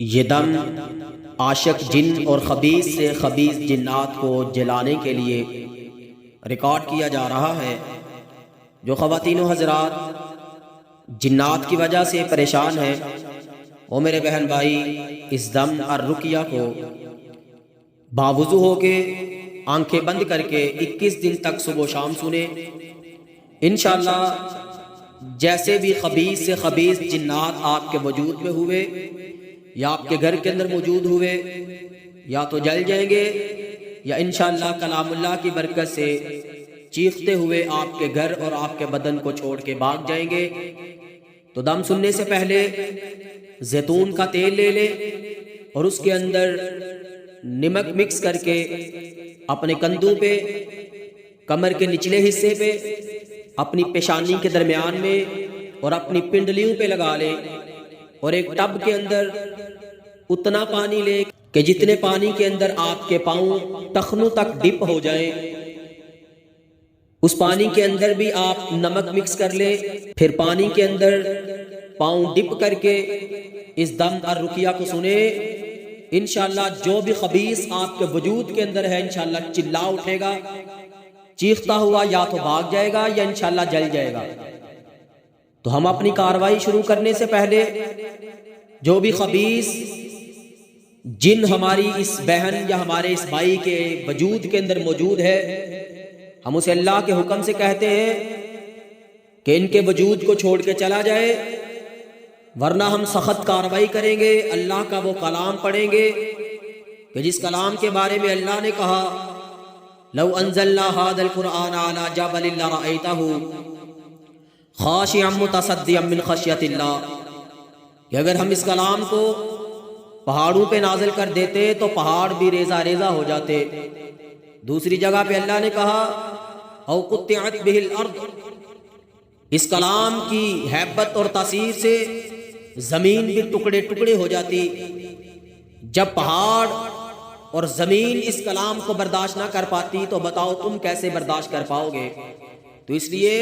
یہ دم عاشق جن اور خبیث سے خبیث جنات کو جلانے کے لیے ریکارڈ کیا جا رہا ہے۔ جو خواتین و حضرات جنات کی وجہ سے پریشان ہیں، وہ میرے بہن بھائی اس دم الرقیہ کو باوضو ہو کے آنکھیں بند کر کے 21 دن تک صبح و شام سنیں۔ انشاءاللہ جیسے بھی خبیث سے خبیث جنات آپ کے وجود میں ہوئے یا آپ کے گھر کے اندر موجود ہوئے، یا تو جل جائیں گے یا انشاءاللہ کلام اللہ کی برکت سے چیختے ہوئے آپ کے گھر اور آپ کے بدن کو چھوڑ کے بھاگ جائیں گے۔ تو دم سننے سے پہلے زیتون کا تیل لے لیں اور اس کے اندر نمک مکس کر کے اپنے کندھوں پہ، کمر کے نچلے حصے پہ، اپنی پیشانی کے درمیان میں اور اپنی پنڈلیوں پہ لگا لیں، اور ایک ٹب کے اندر اتنا پانی لے کہ جتنے پانی کے اندر آپ کے پاؤں ٹخنوں تک ڈپ ہو جائیں، اس پانی کے اندر بھی آپ نمک مکس کر لیں۔ پھر پانی کے اندر پاؤں ڈپ کر کے اس دم الرقیہ کو سنیں۔ انشاءاللہ جو بھی خبیث آپ کے وجود کے اندر ہے انشاءاللہ چلا اٹھے گا، چیختا ہوا یا تو بھاگ جائے گا یا انشاءاللہ جل جائے گا۔ تو ہم اپنی کاروائی شروع کرنے سے پہلے جو بھی خبیث جن ہماری اس بہن یا ہمارے اس بھائی کے وجود کے اندر موجود ہے، ہم اسے اللہ کے حکم سے کہتے ہیں کہ ان کے وجود کو چھوڑ کے چلا جائے، ورنہ ہم سخت کاروائی کریں گے۔ اللہ کا وہ کلام پڑھیں گے کہ جس کلام کے بارے میں اللہ نے کہا لو انزلنا هذا القرآن على جبل لرأيته خاشعا متصدعا من خشیۃ اللہ، کہ اگر ہم اس کلام کو پہاڑوں پہ نازل کر دیتے تو پہاڑ بھی ریزہ ریزہ ہو جاتے۔ دوسری جگہ پہ اللہ نے کہا او قطعت به الارض، اس کلام کی ہیبت اور تاثیر سے زمین بھی ٹکڑے ٹکڑے ہو جاتی۔ جب پہاڑ اور زمین اس کلام کو برداشت نہ کر پاتی تو بتاؤ تم کیسے برداشت کر پاؤ گے؟ تو اس لیے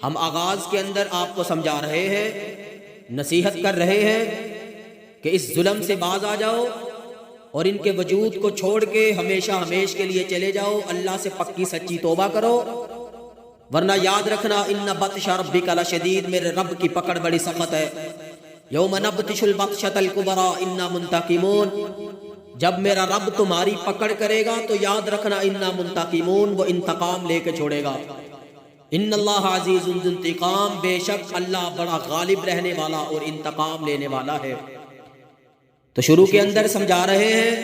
ہم آغاز کے اندر آپ کو سمجھا رہے ہیں، نصیحت کر رہے ہیں کہ اس ظلم سے باز آ جاؤ اور ان کے وجود کو چھوڑ کے ہمیشہ ہمیش کے لیے چلے جاؤ، اللہ سے پکی سچی توبہ کرو، ورنہ یاد رکھنا ان بطش ربک لشدید، میرے رب کی پکڑ بڑی سخت ہے۔ یوم نبطش البطشۃ الکبریٰ انا منتقمون، جب میرا رب تمہاری پکڑ کرے گا تو یاد رکھنا انا منتقمون، وہ انتقام لے کے چھوڑے گا۔ ان اللہ عزیز ذو انتقام، بے شک اللہ بڑا غالب رہنے والا اور انتقام لینے والا ہے۔ تو شروع کے اندر سمجھا رہے ہیں،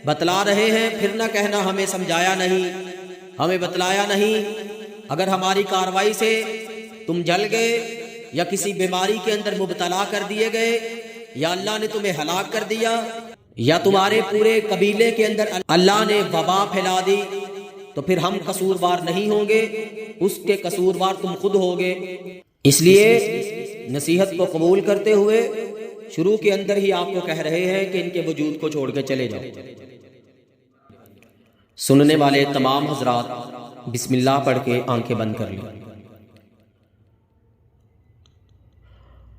بتلا رہے ہیں، پھر نہ کہنا ہمیں سمجھایا نہیں، ہمیں بتلایا نہیں۔ اگر ہماری کاروائی سے تم جل گئے یا کسی بیماری کے اندر مبتلا کر دیے گئے یا اللہ نے تمہیں ہلاک کر دیا یا تمہارے پورے قبیلے کے اندر اللہ نے وبا پھیلا دی تو پھر ہم قصوروار نہیں ہوں گے، اس کے قصوروار تم خود ہوگے۔ اس لیے نصیحت کو قبول کرتے ہوئے شروع کے اندر ہی آپ کو کہہ رہے ہیں کہ ان کے وجود کو چھوڑ کے چلے جاؤ۔ سننے والے تمام حضرات بسم اللہ پڑھ کے آنکھیں بند کر لیں۔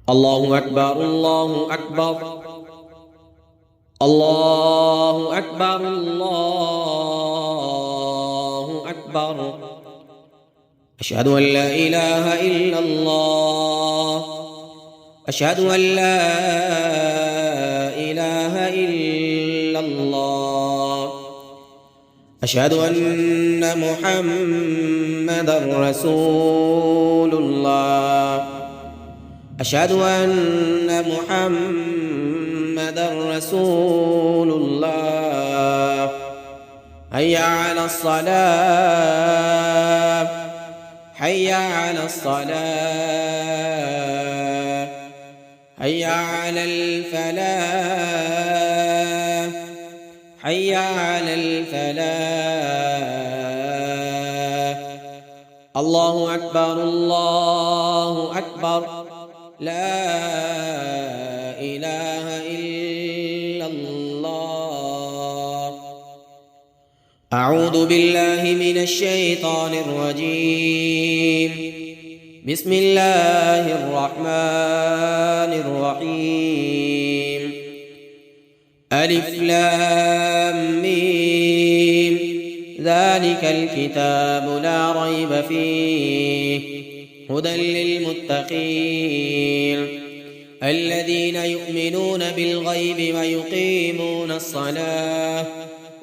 اللہ اکبر اللہ اکبر اللہ اکبر اللہ اکبر، اشہد ان لا الہ الا اللہ، اشہد ان لا الہ الا اللہ، اشہد ان محمد رسول اللہ، اشہد ان محمد رسول اللہ، حی علی الصلاة، حی علی الصلاة، حی علی الفلاح، حی علی الفلاح، اللہ اکبر اللہ اکبر، لا الہ الا اللہ۔ اعوذ باللہ من الشیطان الرجیم، بسم اللہ الرحمن الرحیم، अलिफ लाम मीम ज़ालिकल किताबु ला रैब फ़ीह हुदल लिल्मुत्तक़ीन الذين يؤمنون بالغيب ويقيمون الصلاة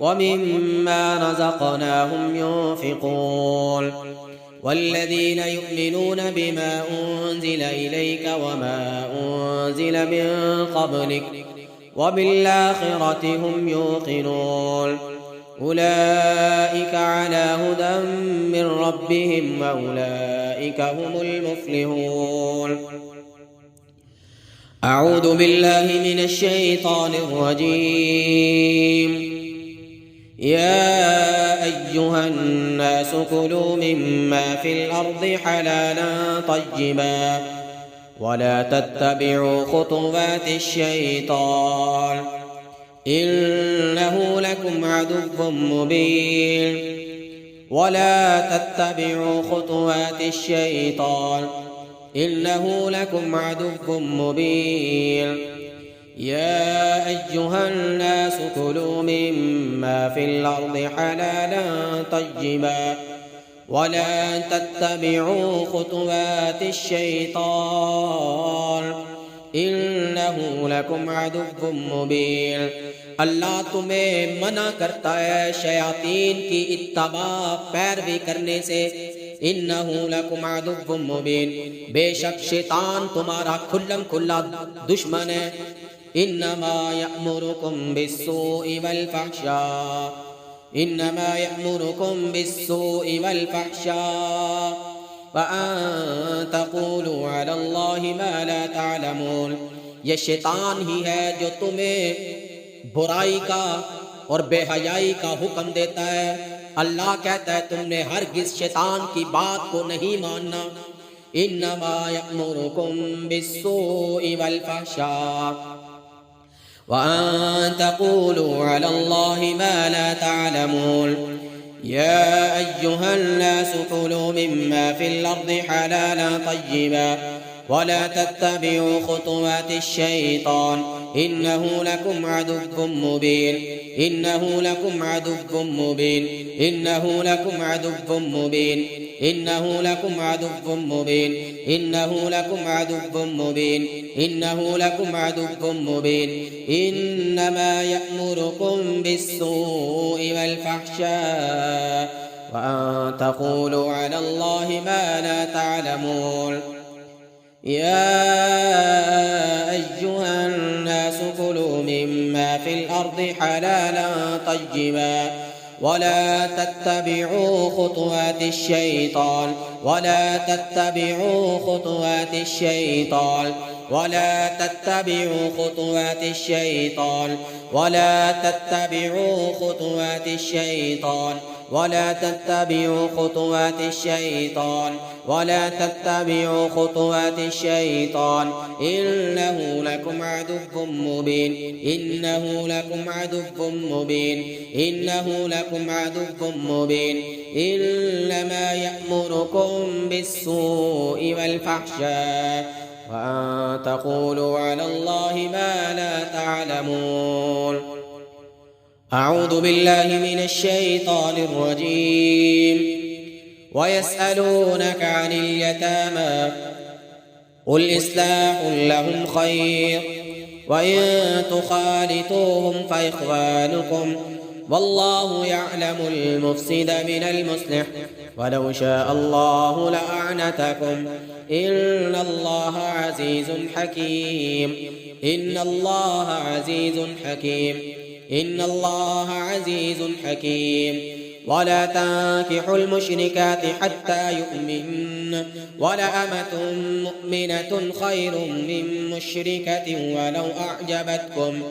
ومما رزقناهم ينفقون والذين يؤمنون بما أنزل إليك وما أنزل من قبلك وبالآخرة هم يوقنون أولئك على هدى من ربهم وأولئك هم المفلحون أعوذ بالله من الشيطان الرجيم يا أيها الناس كلوا مما في الأرض حلالا طيبا ولا تتبعوا خطوات الشيطان إنه لكم عدو مبين ولا تتبعوا خطوات الشيطان إنه لكم عدو مبين يا أيها الناس كلوا مما في الأرض حلالا طيبا ولا تتبعوا خطوات الشيطان إنه لكم عدو مبين अल्लाह तुम्हें मना करता है शयातीन की इत्तबा पैरवी करने से इन्नहु लकुम अदुव्वुम मुबीन बेशक शैतान तुम्हारा खुल्लम खुल्ला दुश्मन है इन्नमा यअमुरुकुम बिस्सूइ वल फहशा इन्नमा यअमुरुकुम बिस्सूइ वल फहशा व अन तक़ूलू अलल्लाहि मा ला तअलमून ये शैतान ही है जो तुम्हें बुराई का और बेहयाई का हुक्म देता है अल्लाह कहता है तुमने हरगिज़ शैतान की बात को नहीं मानना इन्नमा यअमुरुकुम बिस्सूइ वल फहशा व अन तक़ूलू अलल्लाहि मा ला तअलमून या अय्युहन नास कुलू मिम्मा फिल अर्दि हलाला तय्यिबा वला तत्तबिउ खुतुवातिश शैतान إنه لكم عدو مبين إنه لكم عدو مبين إنه لكم عدو مبين إنه لكم عدو مبين إنه لكم عدو مبين إنه لكم عدو مبين إنما يأمركم بالسوء والفحشاء وأن تقولوا على الله ما لا تعلمون يا أيها الناس كلوا مما في الأرض حلالا طيبا ولا تتبعوا خطوات الشيطان ولا تتبعوا خطوات الشيطان ولا تتبعوا خطوات الشيطان ولا تتبعوا خطوات الشيطان ولا تتبعوا خطوات الشيطان ولا تتبعوا خطوات الشيطان إنه لكم عدو مبين إنه لكم عدو مبين إنه لكم عدو مبين إنما يأمركم بالسوء والفحشاء وأن تقولوا على الله ما لا تعلمون أعوذ بالله من الشيطان الرجيم ويسألونك عن اليتامى قل إصلاح لهم خير وإن تخالطوهم فإخوانكم والله يعلم المفسد من المصلح ولو شاء الله لأعنتكم إن الله عزيز حكيم إن الله عزيز حكيم إن الله عزيز حكيم ولا تنكحوا المشركات حتى يؤمن ولأمة مؤمنة خير من مشركة ولو أعجبتكم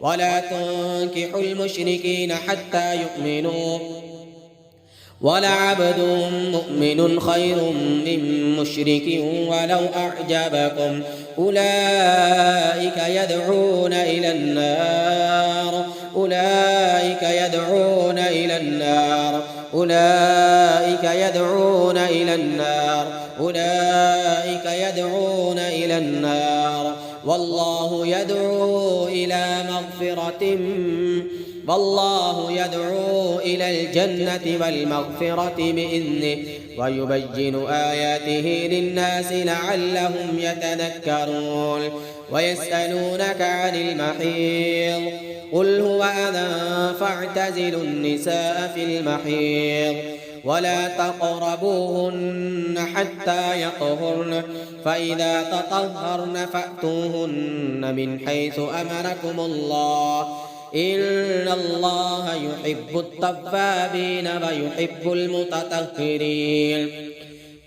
ولا تنكحوا المشركين حتى يؤمنوا ولعبد مؤمن خير من مشرك ولو أعجبكم أولئك يدعون إلى النار أولئك يدعون إلى النار أولئك يدعون إلى النار أولئك يدعون إلى النار والله يدعو إلى الجنة والمغفرة بإذنه ويبين آياته للناس لعلهم يتذكرون. ويسألونك عن المحيض قل هو أذى فاعتزلوا النساء في المحيض ولا تقربوهن حتى يطهرن فإذا تطهرن فأتوهن من حيث أمركم الله إن الله يحب التوابين ويحب المتطهرين.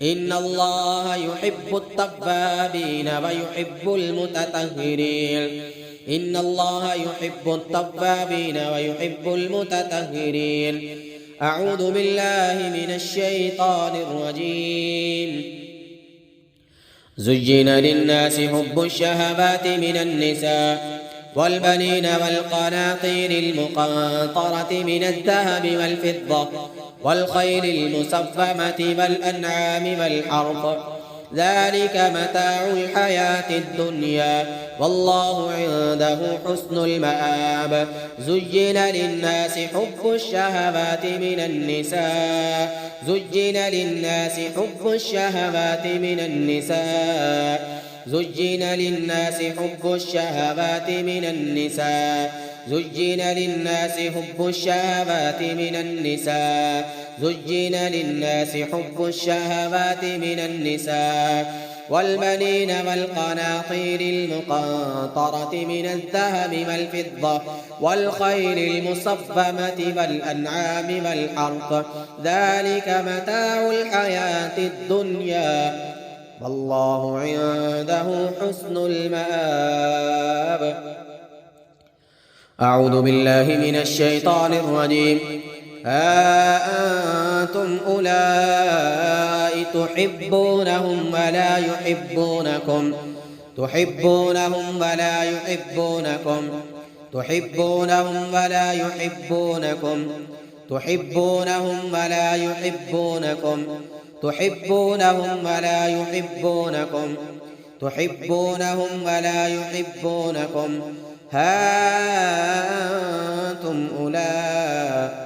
إن الله يحب التوابين ويحب المتطهرين. إن الله يحب التوابين ويحب المتطهرين. أعوذ بالله من الشيطان الرجيم. زين للناس حب الشهوات من النساء والبنين والقناطير المقنطرة من الذهب والفضة والخيل المصفمة والأنعام والحرث ذلك متاع الحياة الدنيا والله عنده حسن المآب. زين للناس حب الشهوات من النساء زين للناس حب الشهوات من النساء زين للناس حب الشهوات من النساء زين للناس حب الشهوات من النساء زين للناس حب الشهوات من النساء والبنين والقناطير المقنطرة من الذهب والفضة والخيل المصفمة والأنعام والحرث ذلك متاع الحياة الدنيا والله عنده حسن المآب. أعوذ بالله من الشيطان الرجيم. ها أنتم أولئك تحبونهم ولا يحبونكم تحبونهم ولا يحبونكم تحبونهم ولا يحبونكم تحبونهم ولا يحبونكم تحبونهم ولا يحبونكم تحبونهم ولا يحبونكم ها أنتم أولئك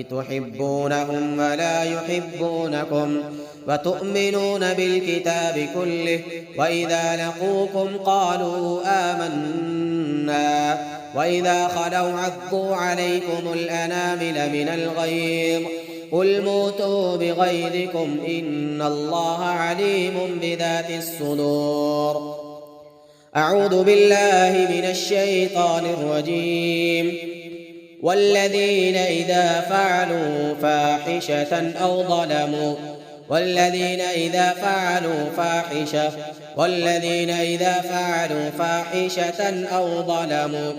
تحبونهم ولا يحبونكم وتؤمنون بالكتاب كله وإذا لقوكم قالوا آمنا وإذا خلوا عضوا عليكم الأنامل من الغيظ قل موتوا بغيظكم إن الله عليم بذات الصدور. أعوذ بالله من الشيطان الرجيم. والذين إذا فعلوا فاحشة أو ظلموا والذين إذا فعلوا فاحشة والذين إذا فعلوا فاحشة أو ظلموا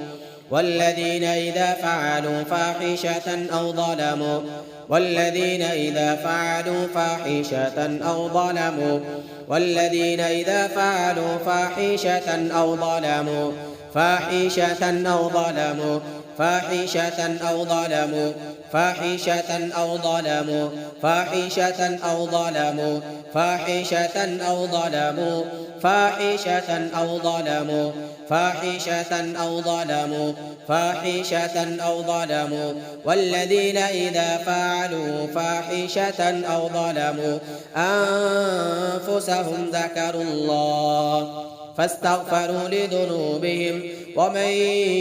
والذين إذا فعلوا فاحشة أو ظلموا والذين إذا فعلوا فاحشة أو ظلموا والذين إذا فعلوا فاحشة أو ظلموا فاحشة أو ظلموا فاحشة أو ظلموا فاحشة أو ظلموا فاحشة أو ظلموا فاحشة أو ظلموا فاحشة أو ظلموا فاحشة أو ظلموا فاحشة أو ظلموا والذين إذا فعلوا فاحشة أو ظلموا أنفسهم ذكروا الله فاستغفروا لذنوبهم ومن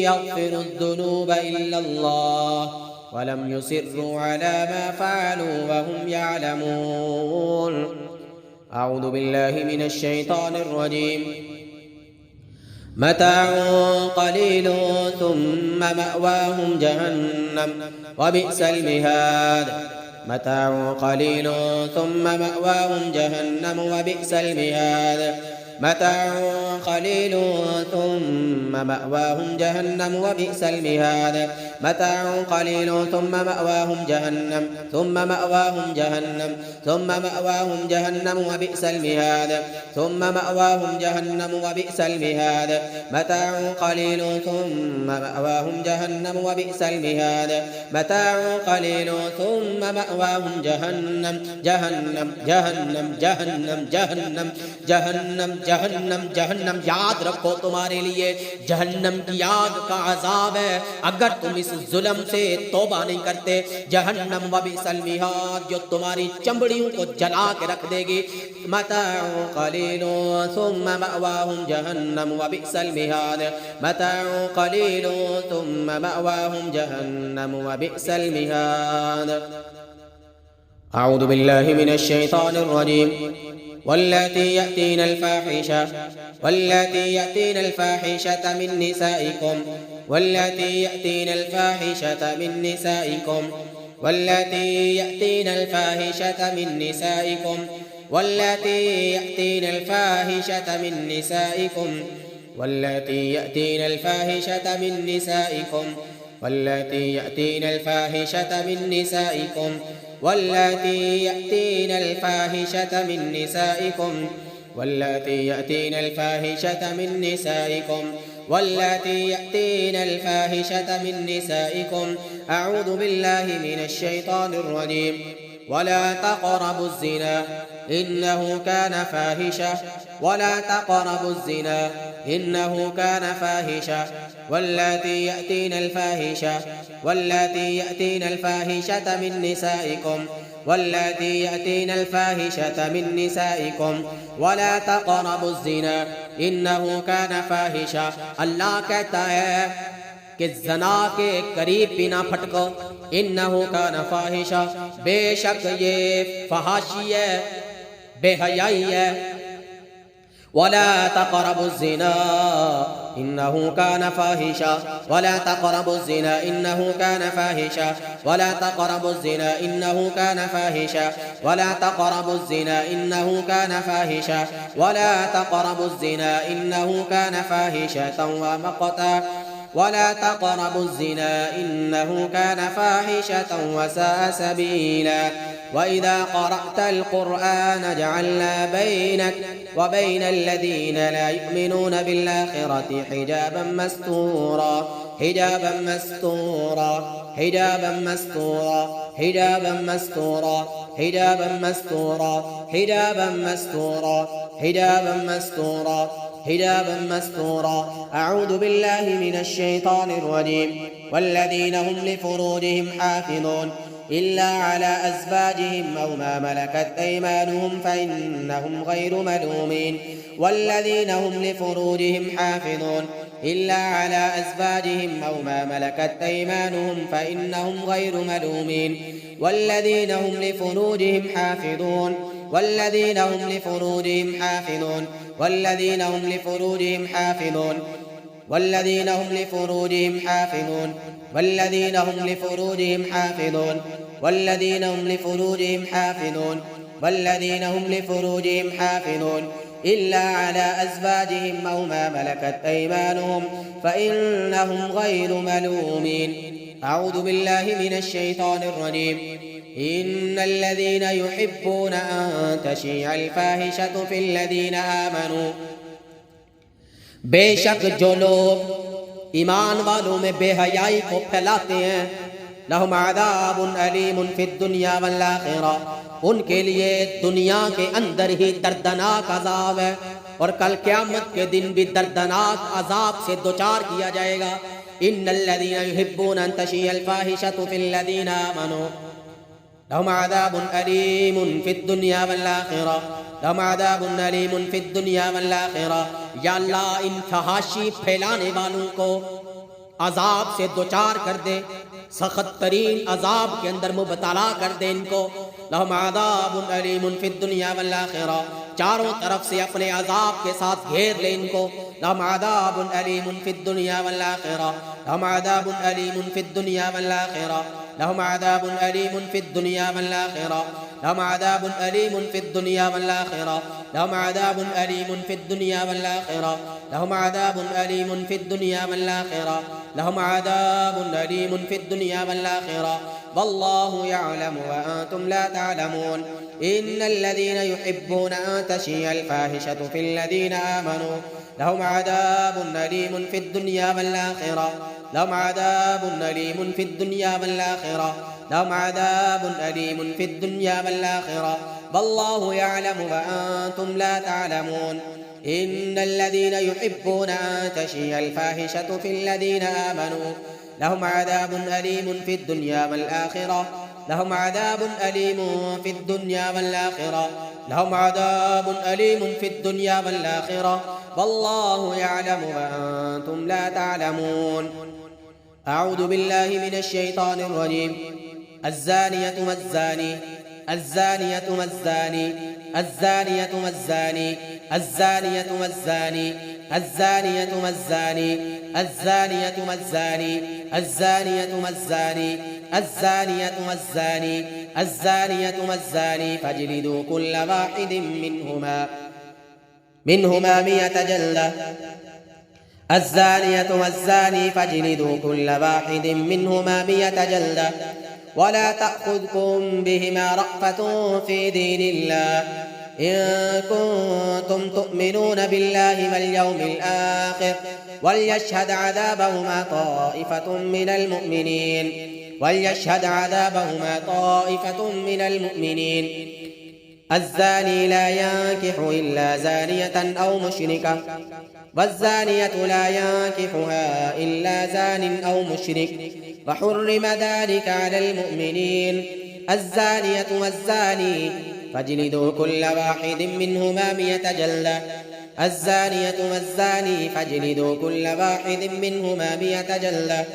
يغفر الذنوب إلا الله ولم يصروا على ما فعلوا وهم يعلمون. أعوذ بالله من الشيطان الرجيم. متاع قليل ثم مأواهم جهنم وبئس المهاد. متاع قليل ثم مأواهم جهنم وبئس المهاد. متاع قليل ثم مأواهم جهنم وبئس المهاد متاع قليل ثم مأواهم جهنم ثم مأواهم جهنم ثم مأواهم جهنم وبئس المهاد ثم مأواهم جهنم وبئس المهاد متاع قليل ثم مأواهم جهنم وبئس المهاد متاع قليل ثم مأواهم جهنم جهنم جهنم جهنم جهنم जहन्नम जहन्नम जहन्नम। याद रखो तुम्हारे लिए जहन्नम की आग का अजाब है अगर तुम इस जुल्म से तौबा नहीं करते। जहन्नम व बिसल मिहाद, जो तुम्हारी चमड़ियों को जला के रख देगी। मताउ कलीलुन सुम्मा मअवाहुम जहन्नम व बिसल मिहाद मताउ कलीलुन सुम्मा मअवाहुम जहन्नम व बिसल मिहाद। अऊज़ु बिल्लाहि मिनश शैतानिर रजीम। واللاتي يأتين الفاحشة من نسائكم واللاتي يأتين الفاحشة من نسائكم واللاتي يأتين الفاحشة من نسائكم واللاتي يأتين الفاحشة من نسائكم واللاتي يأتين الفاحشة من نسائكم واللاتي يأتين الفاحشة من نسائكم واللاتي يأتين الفاحشة من نسائكم واللاتي يأتين الفاحشة من نسائكم واللاتي يأتين الفاحشة من نسائكم أعوذ بالله من الشيطان الرجيم ولا تقربوا الزنا إنه كان فاحشة ولا تقربوا الزنا إنه كان فاحشة واللاتي يأتين الفاحشة واللاتي يأتين الفاحشة من نسائكم واللاتي يأتين الفاحشة من نسائكم ولا تقربوا الزنا إنه كان فاحشة। अल्लाह कहता है कि ज़ना के करीब भी ना फटको। इन्नहु कान फाहिशा, बेशक ये फहाशी है, बेहयाई है। वला तक़रबु ज़िना इन्नहु कान फाहिशा वला तक़रबु ज़िना इन्नहु कान फाहिशा वला तक़रबु ज़िना इन्नहु कान फाहिशा वला तक़रबु ज़िना इन्नहु कान फाहिशा वला तक़रबु ज़िना इन्नहु कान फाहिशतन व मक़ता वला तक़रबु ज़िना इन्नहु कान फाहिशतन व साअ सबीला। وإذا قرأت القرآن جعلنا بينك وبين الذين لا يؤمنون بالآخرة حجابا مستورا حجابا مستورا حجابا مستورا حجابا مستورا حجابا مستورا حجابا مستورا حجابا مستورا حجابا مستورا। أعوذ بالله من الشيطان الرجيم والذين هم لفروجهم حافظون إلا على أزواجهم أو ما ملكت أيمانهم فإنهم غير ملومين والذين هم لفروجهم حافظون إلا على أزواجهم أو ما ملكت أيمانهم فإنهم غير ملومين والذين هم لفروجهم حافظون والذين هم لفروجهم حافظون والذين هم لفروجهم حافظون والذين هم لفروجهم حافظون والذين هم لفروجهم حافظون والذين هم لفروجهم حافظون والذين هم لفروجهم حافظون إلا على أزواجهم أو ما ملكت أيمانهم فإنهم غير ملومين। أعوذ بالله من الشيطان الرجيم। إن الذين يحبون أن تشيع الفاحشة في الذين آمنوا، बेशक जो लोग ईमान वालों में बेहयाई को फैलाते हैं, लहुम अज़ाबुन अलीमुन फिद दुनिया वल आखिरा, उनके लिए दुनिया के अंदर ही दर्दनाक अजाब है और कल क़यामत के दिन भी दर्दनाक अजाब से दोचार किया जाएगा। इन्नल्लज़ीना युहिब्बूना अन तशियअल फाहिशतु फिल्लज़ीना आमनू लहुम अज़ाबुन अलीमुन फिद दुनिया वल आखिरा लहुम अज़ाबुन अलीमुन फिद दुनिया वल आखिरा। या अल्लाह इन फहाशी फैलाने वालों को अजाब से दोचार कर दे, सख्त तरीन अजाब के अंदर मुबतला कर दे इनको। लहुम अज़ाबुन अलीमुन फिद दुनिया वल आखिरा, चारों तरफ से अपने अजाब के साथ घेर ले इनको। لهم عذاب أليم في الدنيا والآخرة لهم عذاب أليم في الدنيا والآخرة لهم عذاب أليم في الدنيا والآخرة لهم عذاب أليم في الدنيا والآخرة لهم عذاب أليم في الدنيا والآخرة لهم عذاب أليم في الدنيا والآخرة لهم عذاب أليم في الدنيا والآخرة والله يعلم وأنتم لا تعلمون إن الذين يحبون أن تشيع الفاحشة في الذين آمنوا لهم عذاب أليم في الدنيا والآخرة لهم عذاب أليم في الدنيا والآخرة لهم عذاب أليم في الدنيا والآخرة والله يعلم وأنتم لا تعلمون إن الذين يحبون أن تشيع الفاحشة في الذين آمنوا لهم عذاب أليم في الدنيا والآخرة لهم عذاب أليم في الدنيا والآخرة لهم عذاب أليم في الدنيا والآخرة والله يعلم وأنتم لا تعلمون أعوذ بالله من الشيطان الرجيم الزانية والزاني الزانية والزاني الزانية والزاني الزانية والزاني الزانية والزاني الزانية والزاني الزانية والزاني الزانية والزاني الزانية والزاني فاجلدوا كل واحد منهما 100 جلدة الزانية والزاني فاجلدوا كل واحد منهما 100 جلدة ولا تأخذكم بهما رأفة في دين الله إن كنتم تؤمنون بالله واليوم الآخر وليشهد عذابهما طائفة من المؤمنين وليشهد عذابهما طائفة من المؤمنين الزاني لا ينكح إلا زانية أو مشركة والزانية لا ينكحها إلا زان أو مشرك وحرم ذلك على المؤمنين الزانية والزاني فاجلدوا كل واحد منهما 100 جلدة الزانية والزاني فاجلدوا كل واحد منهما 100 جلدة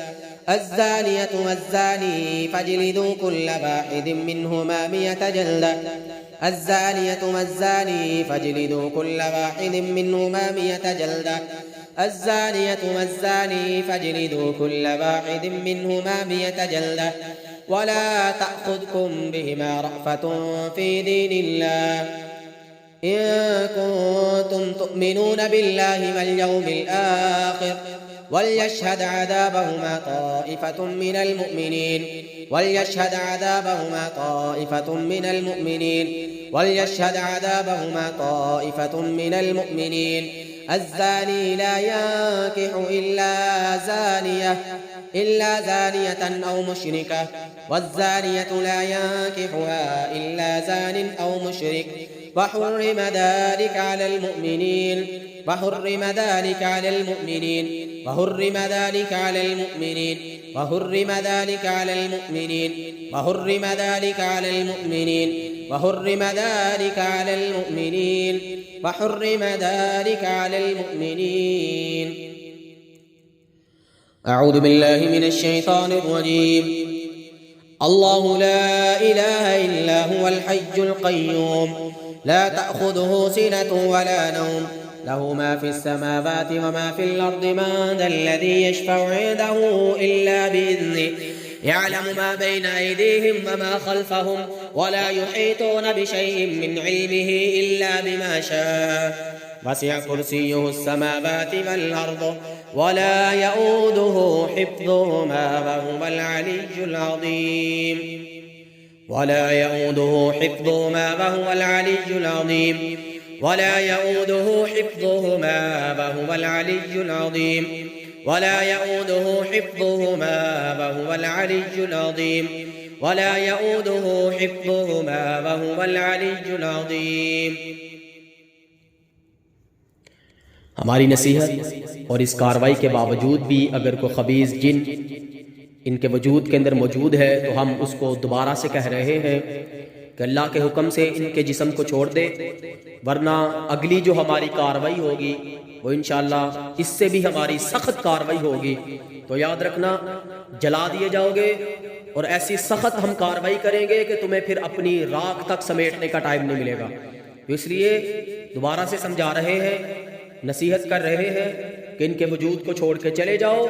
الزانية والزاني فاجلدوا كل واحد منهما 100 جلدة الزانية والزاني فاجلدوا كل واحد منهما 100 جلدة الزانية والزاني فاجلدوا كل واحد منهما 100 جلدة ولا تأخذكم بهما رأفة في دين الله إن كنتم تؤمنون بالله واليوم الآخر وليشهد عذابهما طائفة من المؤمنين وليشهد عذابهما طائفة من المؤمنين وليشهد عذابهما طائفة من المؤمنين الزاني لا ينكح إلا زانية أو مشركة والزانية لا ينكحها إلا زان أو مشرك وحرم ذلك على المؤمنين وحرم ذلك على المؤمنين وحرم ذلك على المؤمنين وحرم ذلك على المؤمنين وحرم ذلك على المؤمنين وحرم ذلك على المؤمنين وحرم ذلك على المؤمنين أعوذ بالله من الشيطان الرجيم الله لا إله إلا هو الحي القيوم لا تأخذه سنة ولا نوم له ما في السماوات وما في الأرض من ذا الذي يشفع عنده إلا بإذنه يعلم ما بين أيديهم وما خلفهم ولا يحيطون بشيء من علمه إلا بما شاء وسع كرسيه السماوات والأرض ولا يؤوده حفظهما وهو العلي العظيم ولا يؤوده حفظهما وهو العلي العظيم ولا يؤوده حفظهما وهو العلي العظيم ولا يؤوده حفظهما وهو العلي العظيم ولا يؤوده حفظهما وهو العلي العظيم हमारी नसीहत और इस कार्रवाई के बावजूद भी अगर कोई खबीज़ जिन इनके वजूद के अंदर मौजूद है तो हम उसको दोबारा से कह रहे हैं कि अल्लाह के हुक्म से इनके जिस्म को छोड़ दे, वरना अगली जो हमारी कार्रवाई होगी वो इंशाअल्लाह इससे भी हमारी सख्त कार्रवाई होगी। तो याद रखना, जला दिए जाओगे और ऐसी सख्त हम कार्रवाई करेंगे कि तुम्हें फिर अपनी राख तक समेटने का टाइम नहीं मिलेगा। तो इसलिए दोबारा से समझा रहे हैं نصیحت کر رہے ہیں کہ ان کے وجود کو چھوڑ کے چلے جاؤ،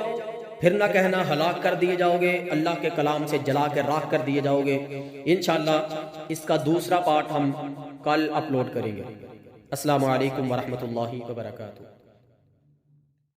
پھر نہ کہنا ہلاک کر دیے جاؤ گے، اللہ کے کلام سے جلا کے راکھ کر دیے جاؤ گے۔ انشاءاللہ اس کا دوسرا پارٹ ہم کل اپلوڈ کریں گے۔ السلام علیکم ورحمۃ اللہ وبرکاتہ۔